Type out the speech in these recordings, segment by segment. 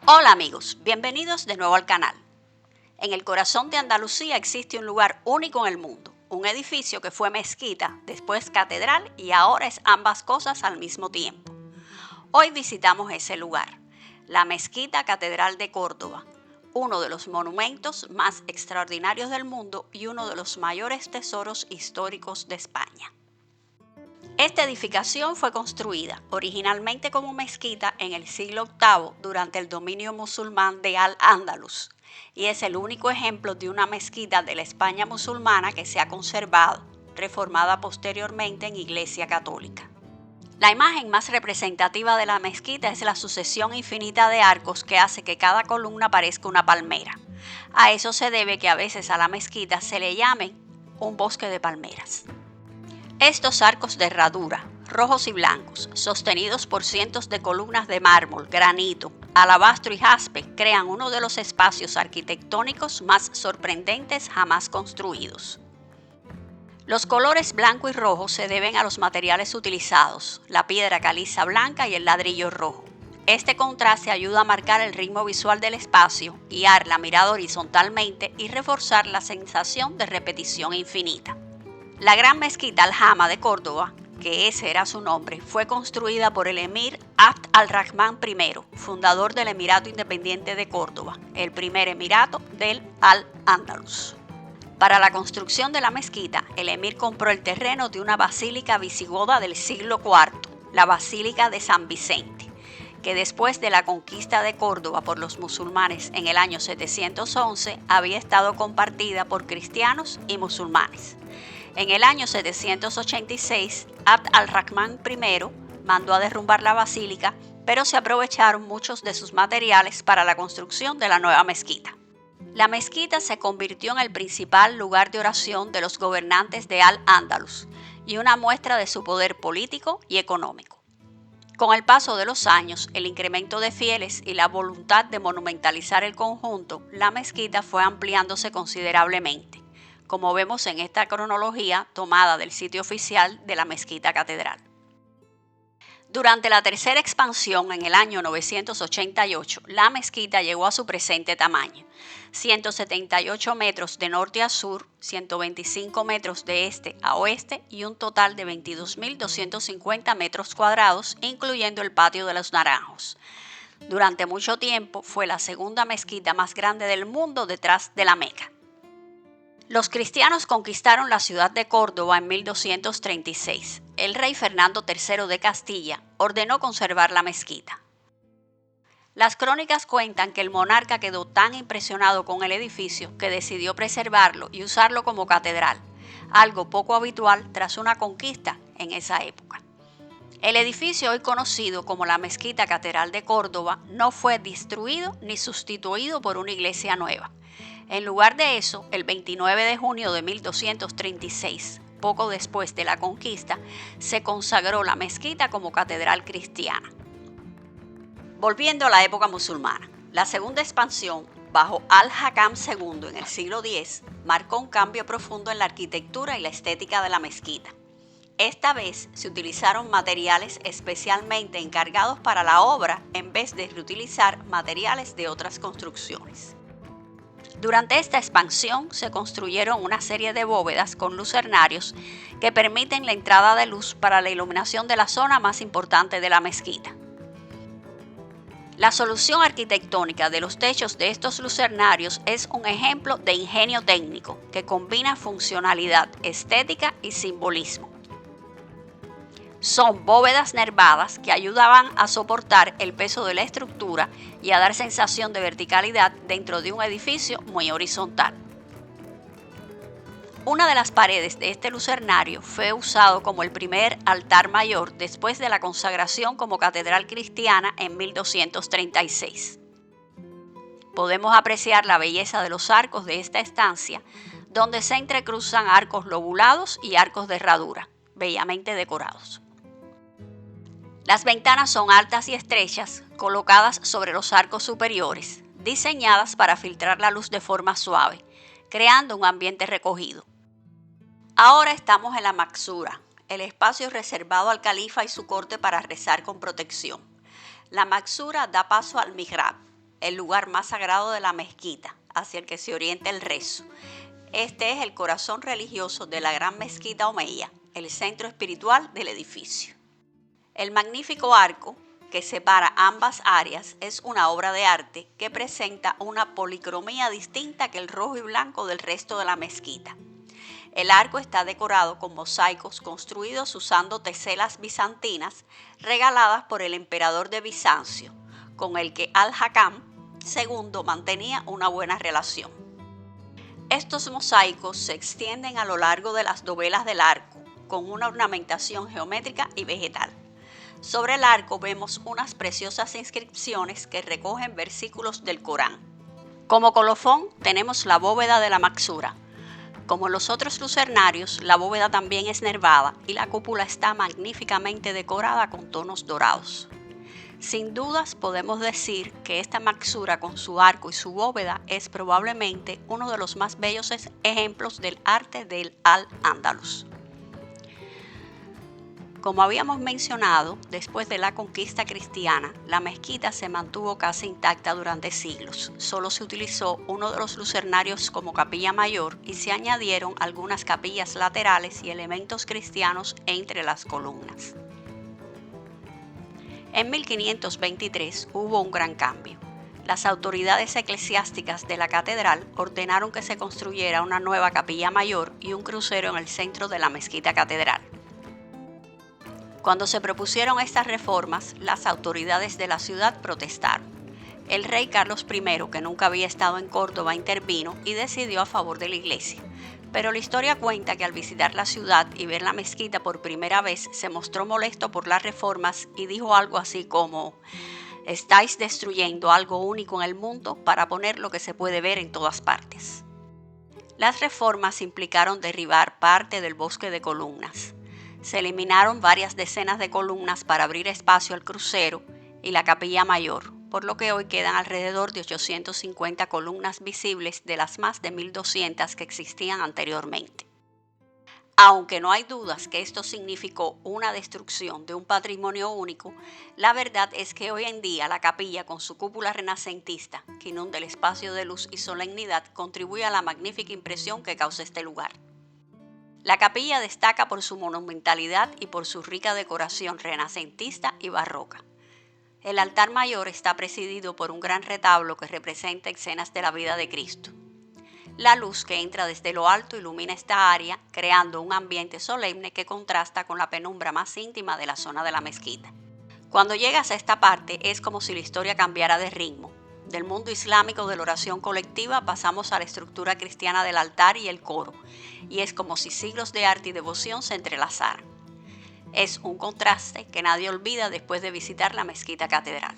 Hola amigos, bienvenidos de nuevo al canal. En el corazón de Andalucía existe un lugar único en el mundo, un edificio que fue mezquita, después catedral y ahora es ambas cosas al mismo tiempo. Hoy visitamos ese lugar, la Mezquita Catedral de Córdoba, uno de los monumentos más extraordinarios del mundo y uno de los mayores tesoros históricos de España. Esta edificación fue construida originalmente como mezquita en el siglo VIII durante el dominio musulmán de Al-Ándalus y es el único ejemplo de una mezquita de la España musulmana que se ha conservado, reformada posteriormente en Iglesia Católica. La imagen más representativa de la mezquita es la sucesión infinita de arcos que hace que cada columna parezca una palmera. A eso se debe que a veces a la mezquita se le llame un bosque de palmeras. Estos arcos de herradura, rojos y blancos, sostenidos por cientos de columnas de mármol, granito, alabastro y jaspe, crean uno de los espacios arquitectónicos más sorprendentes jamás construidos. Los colores blanco y rojo se deben a los materiales utilizados, la piedra caliza blanca y el ladrillo rojo. Este contraste ayuda a marcar el ritmo visual del espacio, guiar la mirada horizontalmente y reforzar la sensación de repetición infinita. La gran mezquita Al-Jama de Córdoba, que ese era su nombre, fue construida por el emir Abd al-Rahman I, fundador del Emirato Independiente de Córdoba, el primer emirato del Al-Ándalus. Para la construcción de la mezquita, el emir compró el terreno de una basílica visigoda del siglo IV, la Basílica de San Vicente, que después de la conquista de Córdoba por los musulmanes en el año 711 había estado compartida por cristianos y musulmanes. En el año 786, Abd al-Rahman I mandó a derrumbar la basílica, pero se aprovecharon muchos de sus materiales para la construcción de la nueva mezquita. La mezquita se convirtió en el principal lugar de oración de los gobernantes de Al-Ándalus y una muestra de su poder político y económico. Con el paso de los años, el incremento de fieles y la voluntad de monumentalizar el conjunto, la mezquita fue ampliándose considerablemente, como vemos en esta cronología tomada del sitio oficial de la Mezquita Catedral. Durante la tercera expansión en el año 988, la mezquita llegó a su presente tamaño, 178 metros de norte a sur, 125 metros de este a oeste y un total de 22.250 metros cuadrados, incluyendo el patio de los Naranjos. Durante mucho tiempo fue la segunda mezquita más grande del mundo detrás de la Meca. Los cristianos conquistaron la ciudad de Córdoba en 1236. El rey Fernando III de Castilla ordenó conservar la mezquita. Las crónicas cuentan que el monarca quedó tan impresionado con el edificio que decidió preservarlo y usarlo como catedral, algo poco habitual tras una conquista en esa época. El edificio hoy conocido como la Mezquita Catedral de Córdoba no fue destruido ni sustituido por una iglesia nueva. En lugar de eso, el 29 de junio de 1236, poco después de la conquista, se consagró la mezquita como catedral cristiana. Volviendo a la época musulmana, la segunda expansión, bajo Al-Hakam II en el siglo X, marcó un cambio profundo en la arquitectura y la estética de la mezquita. Esta vez se utilizaron materiales especialmente encargados para la obra en vez de reutilizar materiales de otras construcciones. Durante esta expansión se construyeron una serie de bóvedas con lucernarios que permiten la entrada de luz para la iluminación de la zona más importante de la mezquita. La solución arquitectónica de los techos de estos lucernarios es un ejemplo de ingenio técnico que combina funcionalidad, estética y simbolismo. Son bóvedas nervadas que ayudaban a soportar el peso de la estructura y a dar sensación de verticalidad dentro de un edificio muy horizontal. Una de las paredes de este lucernario fue usado como el primer altar mayor después de la consagración como catedral cristiana en 1236. Podemos apreciar la belleza de los arcos de esta estancia, donde se entrecruzan arcos lobulados y arcos de herradura, bellamente decorados. Las ventanas son altas y estrechas, colocadas sobre los arcos superiores, diseñadas para filtrar la luz de forma suave, creando un ambiente recogido. Ahora estamos en la Maksura, el espacio reservado al califa y su corte para rezar con protección. La Maksura da paso al Mihrab, el lugar más sagrado de la mezquita, hacia el que se orienta el rezo. Este es el corazón religioso de la gran mezquita omeya, el centro espiritual del edificio. El magnífico arco que separa ambas áreas es una obra de arte que presenta una policromía distinta que el rojo y blanco del resto de la mezquita. El arco está decorado con mosaicos construidos usando teselas bizantinas regaladas por el emperador de Bizancio, con el que Al-Hakam II mantenía una buena relación. Estos mosaicos se extienden a lo largo de las dovelas del arco, con una ornamentación geométrica y vegetal. Sobre el arco vemos unas preciosas inscripciones que recogen versículos del Corán. Como colofón tenemos la bóveda de la Maksura. Como en los otros lucernarios, la bóveda también es nervada y la cúpula está magníficamente decorada con tonos dorados. Sin dudas podemos decir que esta Maksura con su arco y su bóveda es probablemente uno de los más bellos ejemplos del arte del Al-Ándalus. Como habíamos mencionado, después de la conquista cristiana, la mezquita se mantuvo casi intacta durante siglos. Solo se utilizó uno de los lucernarios como capilla mayor y se añadieron algunas capillas laterales y elementos cristianos entre las columnas. En 1523 hubo un gran cambio. Las autoridades eclesiásticas de la catedral ordenaron que se construyera una nueva capilla mayor y un crucero en el centro de la mezquita catedral. Cuando se propusieron estas reformas, las autoridades de la ciudad protestaron. El rey Carlos I, que nunca había estado en Córdoba, intervino y decidió a favor de la iglesia. Pero la historia cuenta que al visitar la ciudad y ver la mezquita por primera vez, se mostró molesto por las reformas y dijo algo así como: "Estáis destruyendo algo único en el mundo para poner lo que se puede ver en todas partes". Las reformas implicaron derribar parte del bosque de columnas. Se eliminaron varias decenas de columnas para abrir espacio al crucero y la capilla mayor, por lo que hoy quedan alrededor de 850 columnas visibles de las más de 1.200 que existían anteriormente. Aunque no hay dudas que esto significó una destrucción de un patrimonio único, la verdad es que hoy en día la capilla con su cúpula renacentista, que inunda el espacio de luz y solemnidad, contribuye a la magnífica impresión que causa este lugar. La capilla destaca por su monumentalidad y por su rica decoración renacentista y barroca. El altar mayor está presidido por un gran retablo que representa escenas de la vida de Cristo. La luz que entra desde lo alto ilumina esta área, creando un ambiente solemne que contrasta con la penumbra más íntima de la zona de la mezquita. Cuando llegas a esta parte es como si la historia cambiara de ritmo. Del mundo islámico de la oración colectiva pasamos a la estructura cristiana del altar y el coro, y es como si siglos de arte y devoción se entrelazaran. Es un contraste que nadie olvida después de visitar la mezquita catedral.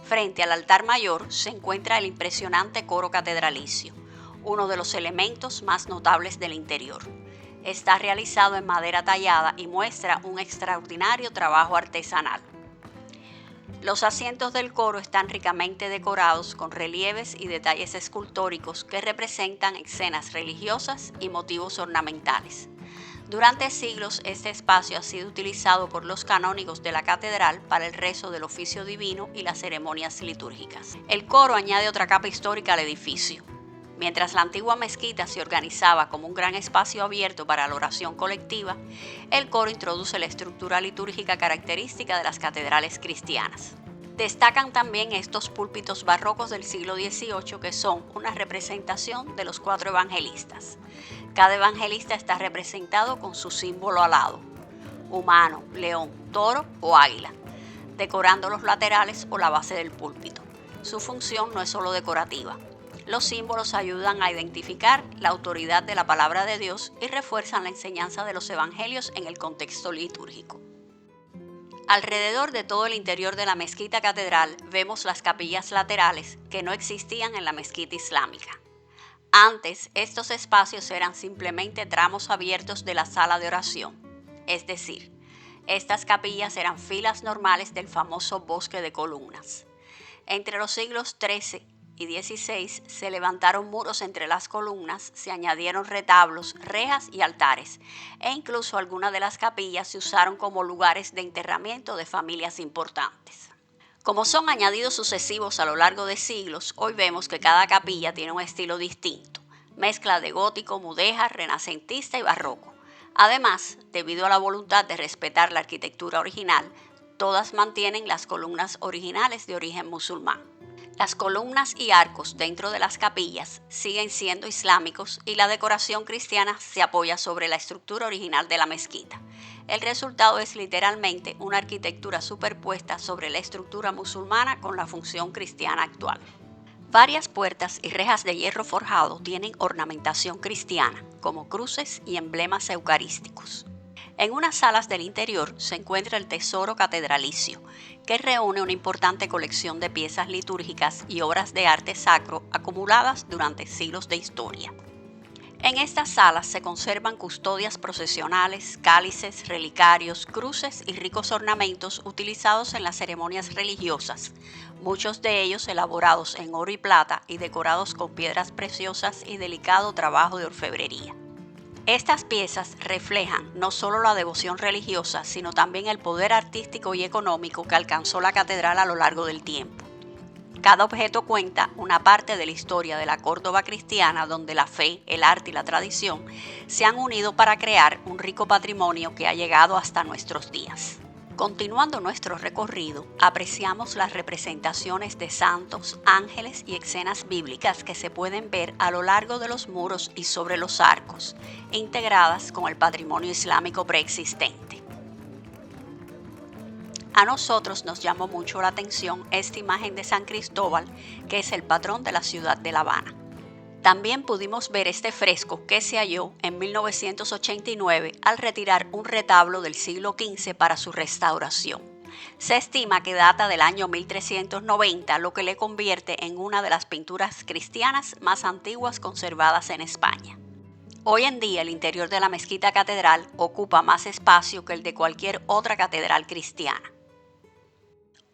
Frente al altar mayor se encuentra el impresionante coro catedralicio, uno de los elementos más notables del interior. Está realizado en madera tallada y muestra un extraordinario trabajo artesanal. Los asientos del coro están ricamente decorados con relieves y detalles escultóricos que representan escenas religiosas y motivos ornamentales. Durante siglos, este espacio ha sido utilizado por los canónigos de la catedral para el rezo del oficio divino y las ceremonias litúrgicas. El coro añade otra capa histórica al edificio. Mientras la antigua mezquita se organizaba como un gran espacio abierto para la oración colectiva, el coro introduce la estructura litúrgica característica de las catedrales cristianas. Destacan también estos púlpitos barrocos del siglo XVIII que son una representación de los 4 evangelistas. Cada evangelista está representado con su símbolo alado: humano, león, toro o águila, decorando los laterales o la base del púlpito. Su función no es solo decorativa. Los símbolos ayudan a identificar la autoridad de la palabra de Dios y refuerzan la enseñanza de los evangelios en el contexto litúrgico. Alrededor de todo el interior de la mezquita catedral vemos las capillas laterales que no existían en la mezquita islámica. Antes, estos espacios eran simplemente tramos abiertos de la sala de oración, es decir, estas capillas eran filas normales del famoso bosque de columnas. Entre los siglos XIII y XVI se levantaron muros entre las columnas, se añadieron retablos, rejas y altares, e incluso algunas de las capillas se usaron como lugares de enterramiento de familias importantes. Como son añadidos sucesivos a lo largo de siglos, hoy vemos que cada capilla tiene un estilo distinto, mezcla de gótico, mudéjar, renacentista y barroco. Además, debido a la voluntad de respetar la arquitectura original, todas mantienen las columnas originales de origen musulmán. Las columnas y arcos dentro de las capillas siguen siendo islámicos y la decoración cristiana se apoya sobre la estructura original de la mezquita. El resultado es literalmente una arquitectura superpuesta sobre la estructura musulmana con la función cristiana actual. Varias puertas y rejas de hierro forjado tienen ornamentación cristiana, como cruces y emblemas eucarísticos. En unas salas del interior se encuentra el tesoro catedralicio, que reúne una importante colección de piezas litúrgicas y obras de arte sacro acumuladas durante siglos de historia. En estas salas se conservan custodias procesionales, cálices, relicarios, cruces y ricos ornamentos utilizados en las ceremonias religiosas, muchos de ellos elaborados en oro y plata y decorados con piedras preciosas y delicado trabajo de orfebrería. Estas piezas reflejan no solo la devoción religiosa, sino también el poder artístico y económico que alcanzó la catedral a lo largo del tiempo. Cada objeto cuenta una parte de la historia de la Córdoba cristiana donde la fe, el arte y la tradición se han unido para crear un rico patrimonio que ha llegado hasta nuestros días. Continuando nuestro recorrido, apreciamos las representaciones de santos, ángeles y escenas bíblicas que se pueden ver a lo largo de los muros y sobre los arcos, integradas con el patrimonio islámico preexistente. A nosotros nos llamó mucho la atención esta imagen de San Cristóbal, que es el patrón de la ciudad de La Habana. También pudimos ver este fresco que se halló en 1989 al retirar un retablo del siglo XV para su restauración. Se estima que data del año 1390, lo que le convierte en una de las pinturas cristianas más antiguas conservadas en España. Hoy en día el interior de la mezquita catedral ocupa más espacio que el de cualquier otra catedral cristiana.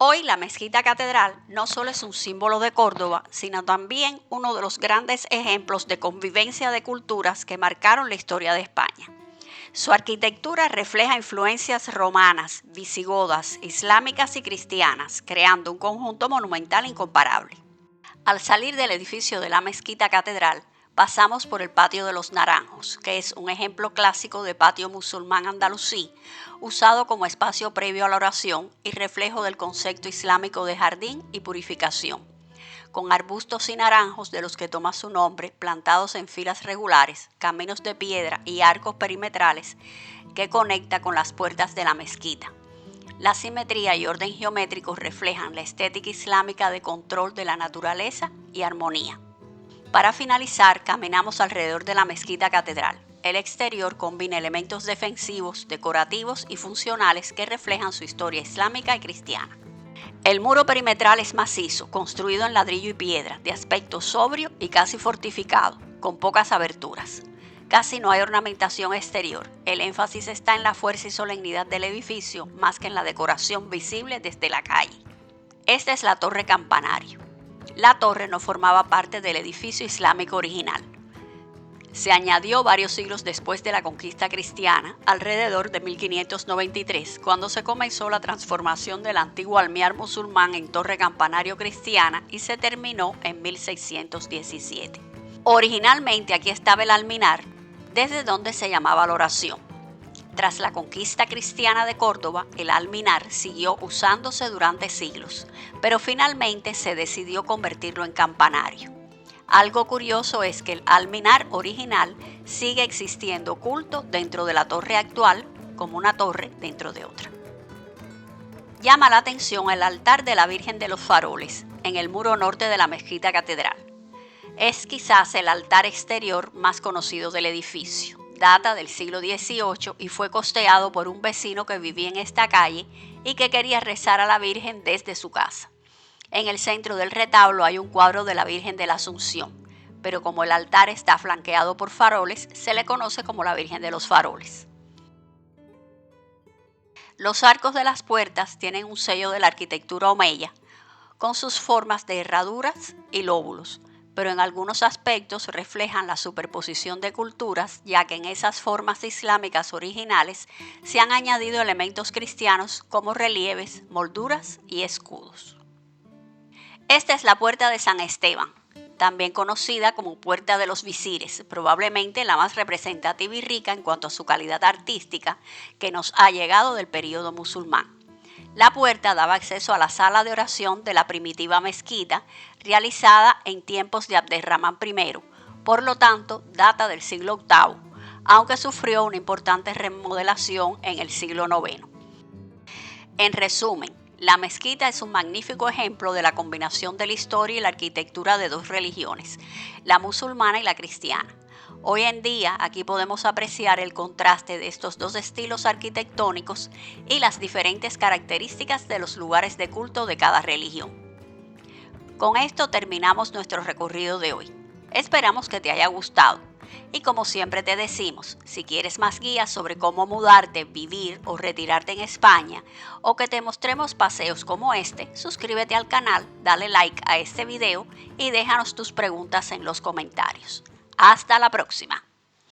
Hoy la mezquita catedral no solo es un símbolo de Córdoba, sino también uno de los grandes ejemplos de convivencia de culturas que marcaron la historia de España. Su arquitectura refleja influencias romanas, visigodas, islámicas y cristianas, creando un conjunto monumental incomparable. Al salir del edificio de la mezquita catedral, pasamos por el Patio de los Naranjos, que es un ejemplo clásico de patio musulmán andalusí, usado como espacio previo a la oración y reflejo del concepto islámico de jardín y purificación, con arbustos y naranjos de los que toma su nombre, plantados en filas regulares, caminos de piedra y arcos perimetrales que conecta con las puertas de la mezquita. La simetría y orden geométrico reflejan la estética islámica de control de la naturaleza y armonía. Para finalizar, caminamos alrededor de la mezquita catedral. El exterior combina elementos defensivos, decorativos y funcionales que reflejan su historia islámica y cristiana. El muro perimetral es macizo, construido en ladrillo y piedra, de aspecto sobrio y casi fortificado, con pocas aberturas. Casi no hay ornamentación exterior. El énfasis está en la fuerza y solemnidad del edificio, más que en la decoración visible desde la calle. Esta es la torre campanario. La torre no formaba parte del edificio islámico original. Se añadió varios siglos después de la conquista cristiana, alrededor de 1593, cuando se comenzó la transformación del antiguo almiar musulmán en torre campanario cristiana y se terminó en 1617. Originalmente aquí estaba el alminar, desde donde se llamaba la oración. Tras la conquista cristiana de Córdoba, el alminar siguió usándose durante siglos, pero finalmente se decidió convertirlo en campanario. Algo curioso es que el alminar original sigue existiendo oculto dentro de la torre actual, como una torre dentro de otra. Llama la atención el altar de la Virgen de los Faroles, en el muro norte de la mezquita catedral. Es quizás el altar exterior más conocido del edificio. Data del siglo XVIII y fue costeado por un vecino que vivía en esta calle y que quería rezar a la Virgen desde su casa. En el centro del retablo hay un cuadro de la Virgen de la Asunción, pero como el altar está flanqueado por faroles, se le conoce como la Virgen de los Faroles. Los arcos de las puertas tienen un sello de la arquitectura omeya, con sus formas de herraduras y lóbulos, pero en algunos aspectos reflejan la superposición de culturas, ya que en esas formas islámicas originales se han añadido elementos cristianos como relieves, molduras y escudos. Esta es la Puerta de San Esteban, también conocida como Puerta de los Visires, probablemente la más representativa y rica en cuanto a su calidad artística que nos ha llegado del período musulmán. La puerta daba acceso a la sala de oración de la primitiva mezquita realizada en tiempos de Abderramán I, por lo tanto data del siglo VIII, aunque sufrió una importante remodelación en el siglo IX. En resumen, la mezquita es un magnífico ejemplo de la combinación de la historia y la arquitectura de dos religiones, la musulmana y la cristiana. Hoy en día aquí podemos apreciar el contraste de estos dos estilos arquitectónicos y las diferentes características de los lugares de culto de cada religión. Con esto terminamos nuestro recorrido de hoy. Esperamos que te haya gustado. Y como siempre te decimos, si quieres más guías sobre cómo mudarte, vivir o retirarte en España, o que te mostremos paseos como este, suscríbete al canal, dale like a este video y déjanos tus preguntas en los comentarios. Hasta la próxima.